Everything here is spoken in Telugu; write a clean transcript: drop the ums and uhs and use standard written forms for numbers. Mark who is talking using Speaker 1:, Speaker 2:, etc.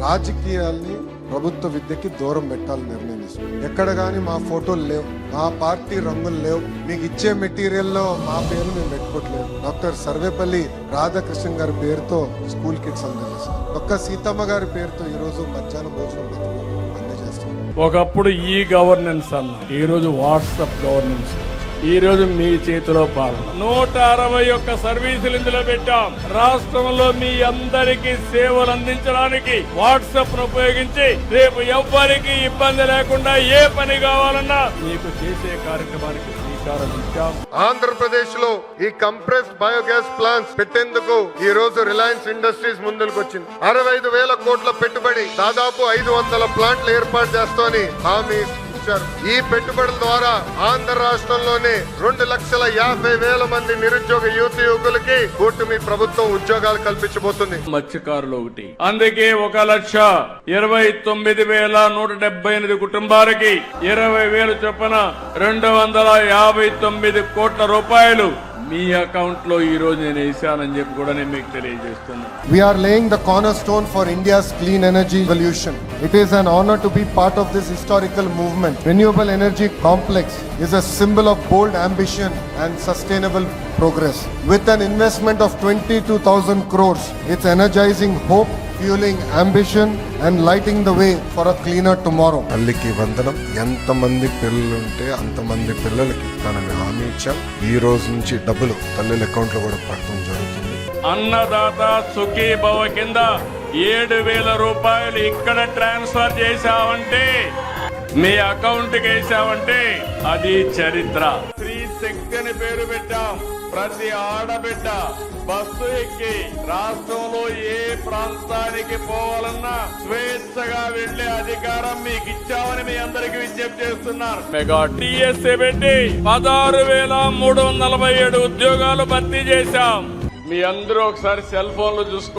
Speaker 1: రాజకీయాల్ని ప్రభుత్వ విద్యకి దూరం పెట్టాలని నిర్ణయించాం. ఎక్కడ గానీ మా ఫోటోలు లేవు, మా పార్టీ రంగులు లేవు, మీకు ఇచ్చే మెటీరియల్లో మా పేరు మేము పెట్టుకోవట్లేదు. డాక్టర్ సర్వేపల్లి రాధాకృష్ణన్ గారి పేరుతో స్కూల్ కిట్స్ అందజేస్తాం. ఒక్క సీతమ్మ గారి పేరుతో ఈ రోజు మధ్యాహ్నం భోజనం పథకం అందజేస్తాం.
Speaker 2: ఒకప్పుడు ఈ గవర్నెన్స్ అన్న, ఈ రోజు వాట్సాప్ గవర్నెన్స్. ఈ రోజు మీ చేతిలో పాలన. 161 సర్వీసులు ఇందులో పెట్టాం. రాష్ట్రంలో మీ అందరికీ సేవలు అందించడానికి వాట్సాప్ ను ఉపయోగించి రేపు ఎవ్వరికి ఇబ్బంది లేకుండా ఏ పని కావాలన్నా మీకు చేసే కార్యక్రమానికి శ్రీకారం ఇచ్చాం.
Speaker 1: ఆంధ్రప్రదేశ్ లో ఈ కంప్రెస్డ్ బయోగ్యాస్ ప్లాంట్స్ పెట్టేందుకు ఈ రోజు రిలయన్స్ ఇండస్ట్రీస్ ముందుకు వచ్చింది. 65,000 కోట్ల పెట్టుబడి, దాదాపు 500 ప్లాంట్లు ఏర్పాటు చేస్తామని హామీ. ఈ పెట్టుబడుల ద్వారా ఆంధ్ర రాష్ట్రంలోనే 2,50,000 మంది నిరుద్యోగ యువకులకి కూటమి ప్రభుత్వం ఉద్యోగాలు కల్పించబోతుంది.
Speaker 2: మత్స్యకారులు ఒకటి, అందుకే 1,29,178 కుటుంబాలకి 20,000 చొప్పున 259 కోట్ల రూపాయలు మీ అకౌంట్ లో ఈ రోజు నేను వేసానని చెప్పి కూడా నేను మీకు తెలియజేస్తున్నాను.
Speaker 1: We are laying the cornerstone for India's clean energy revolution. It is an honor to be part of this historical movement. Renewable energy complex is a symbol of bold ambition and sustainable progress. With an investment of 22,000 crores, it's energizing hope, fueling ambition and lighting the way for a cleaner tomorrow.
Speaker 3: తల్లికి వందనం. ఎంతమంది పిల్లలు ఉంటే అంతమంది పిల్లలకి తనని హామీ ఇచ్చాం. ఈ రోజు నుంచి డబ్బులు తల్లుల అకౌంట్ లో కూడా పడటం జరుగుతుంది.
Speaker 2: అన్నదాత సుఖీ భవ కింద 7,000 రూపాయలు ఇక్కడ ట్రాన్స్ఫర్ చేశావంటే, మీ అకౌంట్ కి వేసావంటే అది చరిత్ర. స్త్రీ శక్తి అని పేరు పెట్టాం. ప్రతి ఆడబిడ్డ బస్సు ఎక్కి రాష్ట్రంలో ఏ ప్రాంతానికి పోవాలన్నా స్వేచ్ఛగా వెళ్లే అధికారం మీకు ఇచ్చామని మీ అందరికీ విజ్ఞప్తి చేస్తున్నారు. మెగా టీఎస్ఏ పెట్టి 16,347 ఉద్యోగాలు భర్తీ చేశాం. మీ అందరూ ఒకసారి సెల్ ఫోన్లు చూసుకో.